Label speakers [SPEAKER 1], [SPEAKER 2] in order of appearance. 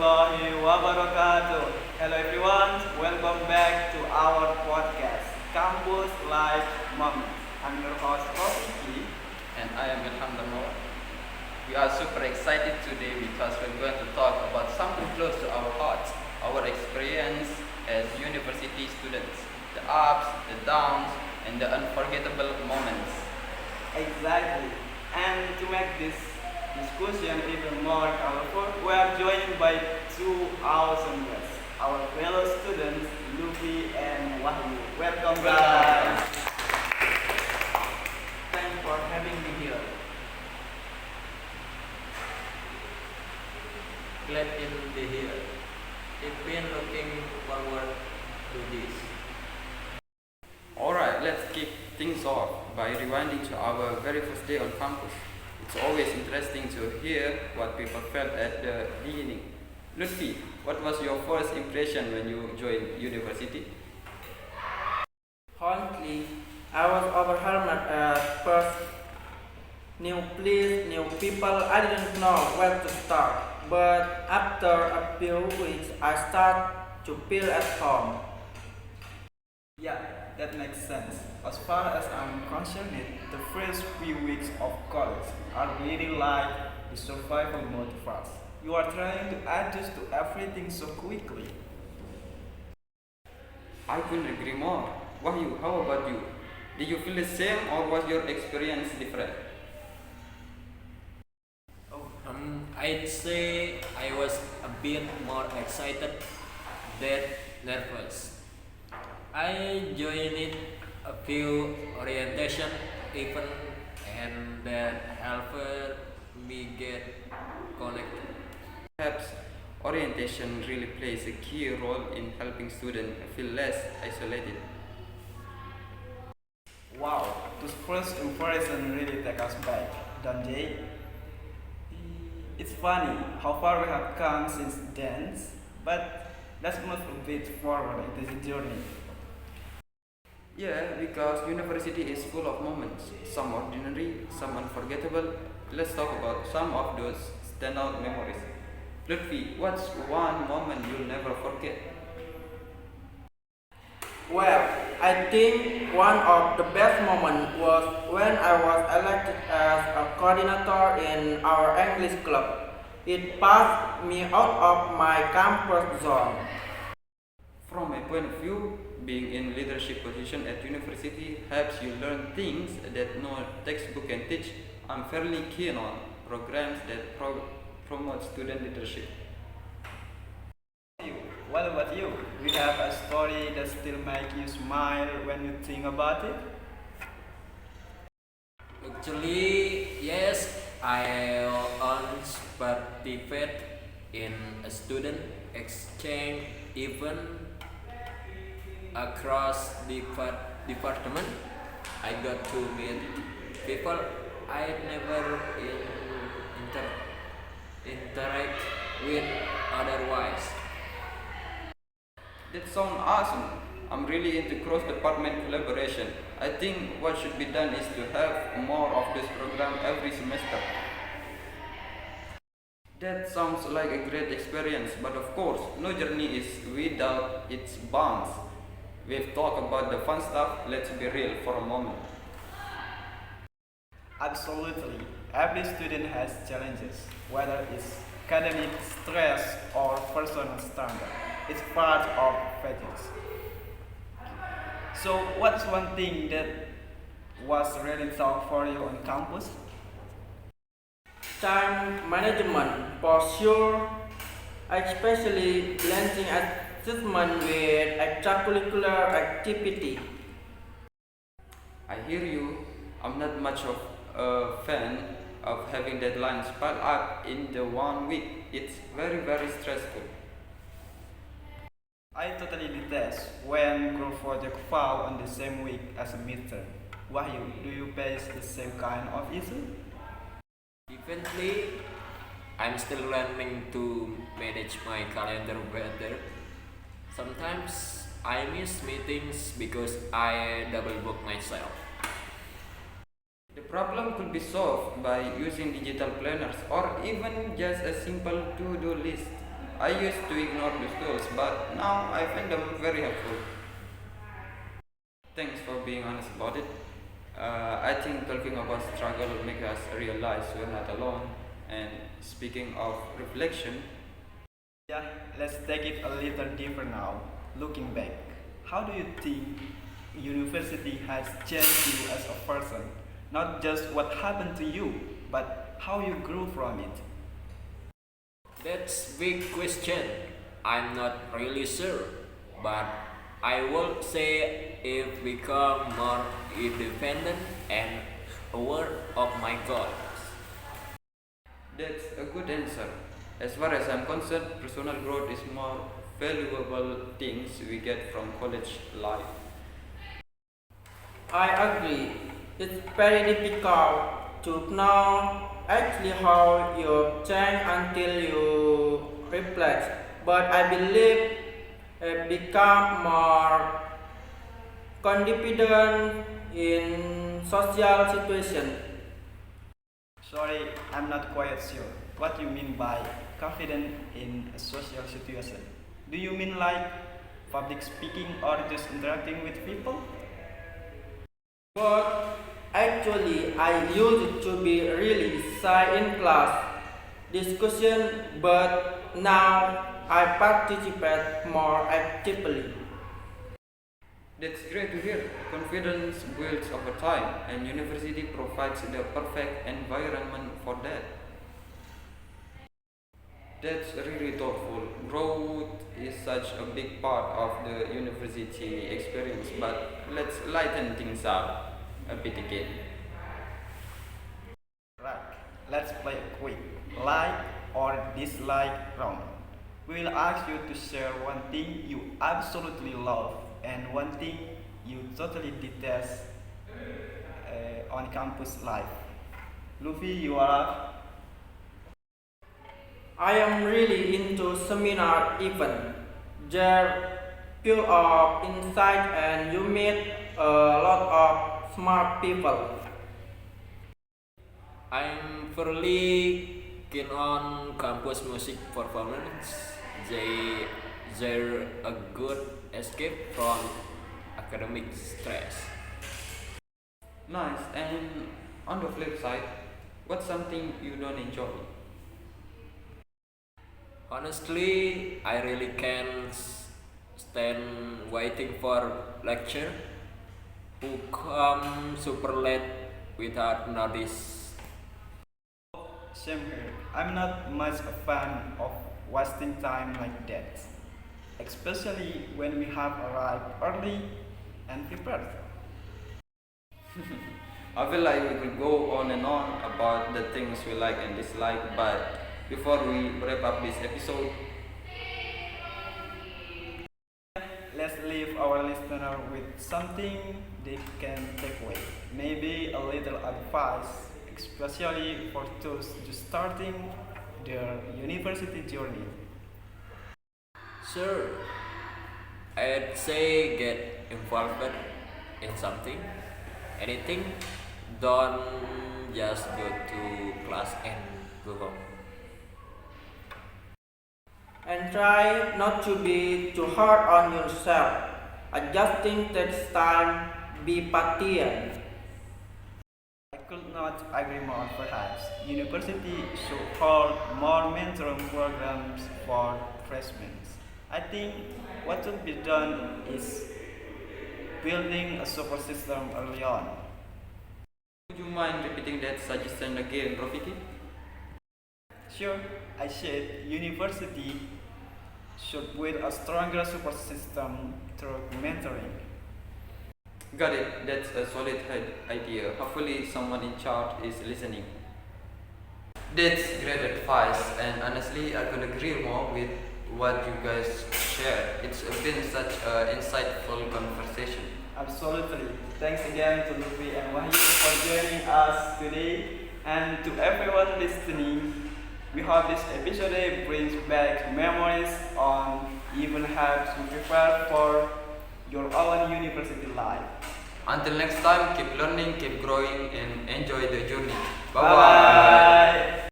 [SPEAKER 1] warahmatullahi wabarakatuh. Hello everyone, welcome back to our podcast, Campus Life Moments. I'm your host Rofiqi.
[SPEAKER 2] And I am Ilham Darmawan. We are super excited today because we're going to talk about something close to our hearts, our experience as university students, the ups, the downs, and the unforgettable moments.
[SPEAKER 1] Exactly. And to make this discussion even more colorful, we are joined by two awesome guests, our fellow students, Luthfi and Wahyu. Welcome guys.
[SPEAKER 3] Thanks for having me here. Glad in the here. I've been looking forward to this.
[SPEAKER 2] Alright, let's kick things off by rewinding to our very first day on campus. It's always interesting to hear what people felt at the beginning. Luthfi, what was your first impression when you joined university?
[SPEAKER 4] Honestly, I was overwhelmed at first. New place, new people, I didn't know where to start. But after a few weeks, I started to feel at home.
[SPEAKER 1] Yeah, that makes sense. As far as I'm concerned, the first few weeks of college are really like the survival mode for us. You are trying to adjust to everything so quickly.
[SPEAKER 2] I couldn't agree more. Wahyu, how about you? Did you feel the same or was your experience different?
[SPEAKER 3] I'd say I was a bit more excited than nervous. I joined a few orientation events and that helped me get connected.
[SPEAKER 2] Perhaps orientation really plays a key role in helping students feel less isolated.
[SPEAKER 1] Wow, those first impressions really take us back, don't they? It's funny how far we have come since then, but let's move a bit forward into the journey.
[SPEAKER 2] Yeah, because university is full of moments, some ordinary, some unforgettable. Let's talk about some of those standout memories. Luthfi, what's one moment you'll never forget?
[SPEAKER 4] Well, I think one of the best moments was when I was elected as a coordinator in our English club. It passed me out of my comfort zone.
[SPEAKER 2] From my point of view, being in leadership position at university helps you learn things that no textbook can teach. I'm fairly keen on programs that promote student leadership.
[SPEAKER 1] What about you? We have a story that still makes you smile when you think about it?
[SPEAKER 3] Actually, yes, I once participated in a student exchange event across the department. I got to meet people I never interact with otherwise.
[SPEAKER 2] That sounds awesome. I'm really into cross-department collaboration. I think what should be done is to have more of this program every semester. That sounds like a great experience, but of course, no journey is without its bounds. We've talked about the fun stuff, let's be real for a moment.
[SPEAKER 1] Absolutely. Every student has challenges, whether it's academic stress or personal standard. It's part of physics. So, what's one thing that was really tough for you on campus?
[SPEAKER 4] Time management for sure, especially balancing assessment with extracurricular activity.
[SPEAKER 2] I hear you. I'm not much of a fan of having deadlines piled up in the 1 week. It's very stressful.
[SPEAKER 1] I totally detest when group project fall on the same week as a midterm. Wahyu, do you face the same kind of issue?
[SPEAKER 3] Eventually, I'm still learning to manage my calendar better. Sometimes I miss meetings because I double book myself.
[SPEAKER 2] The problem could be solved by using digital planners or even just a simple to-do list. I used to ignore those tools, but now I find them very helpful. Thanks for being honest about it. I think talking about struggle makes us realize we're not alone. And speaking of reflection,
[SPEAKER 1] Yeah, let's take it a little deeper now. Looking back, how do you think university has changed you as a person? Not just what happened to you, but how you grew from it.
[SPEAKER 3] That's big question. I'm not really sure, but I would say if become more independent and aware of my goals.
[SPEAKER 2] that's a good answer. As far as I'm concerned, personal growth is more valuable things we get from college life.
[SPEAKER 4] I agree. It's very difficult to know actually how you change until you reflect. But I believe it become more confident in social situations.
[SPEAKER 1] Sorry, I'm not quite sure what you mean by confident in a social situation. Do you mean like public speaking or just interacting with people?
[SPEAKER 4] But actually, I used to be really shy in class discussion, but now I participate more actively.
[SPEAKER 2] That's great to hear. Confidence builds over time, and university provides the perfect environment for that. That's really thoughtful. Growth is such a big part of the university experience, but let's lighten things up a bit again.
[SPEAKER 1] Right, let's play a quick like or dislike round. We will ask you to share one thing you absolutely love and one thing you totally detest on campus life. Luffy, you are up.
[SPEAKER 4] I am really into seminar event. They're full of insight and you meet a lot of smart people.
[SPEAKER 3] I'm fairly keen on campus music performance. They they're a good escape from academic stress.
[SPEAKER 2] Nice. And on the flip side, what's something you don't enjoy?
[SPEAKER 3] Honestly, I really can't stand waiting for lecture who come super late without notice.
[SPEAKER 1] Same here. I'm not much a fan of wasting time like that, especially when we have arrived early and prepared.
[SPEAKER 2] I feel like we could go on and on about the things we like and dislike, but before we wrap up this episode,
[SPEAKER 1] Let's leave our listener with something they can take away. Maybe a little advice, especially for those just starting their university journey.
[SPEAKER 3] Sure, I'd say get involved in something, anything. Don't just go to class and go home.
[SPEAKER 4] And try not to be too hard on yourself. Adjusting takes time. Be patient.
[SPEAKER 1] I could not agree more, perhaps. University should hold more mentoring programs for freshmen. I think what should be done is building a support system early on.
[SPEAKER 2] would you mind repeating that suggestion again, Rofiki?
[SPEAKER 1] Sure, I said university should build a stronger support system through mentoring.
[SPEAKER 2] Got it. That's a solid idea. Hopefully, someone in charge is listening. That's great advice, and honestly, I couldn't agree more with what you guys shared. It's been such an insightful conversation.
[SPEAKER 1] Absolutely. Thanks again to Luthfi and Wahyu for joining us today, and to everyone listening. We hope this episode brings back memories on even helps you prepare for your own university life.
[SPEAKER 2] Until next time, keep learning, keep growing, and enjoy the journey. Bye
[SPEAKER 1] Bye
[SPEAKER 2] bye.
[SPEAKER 1] bye.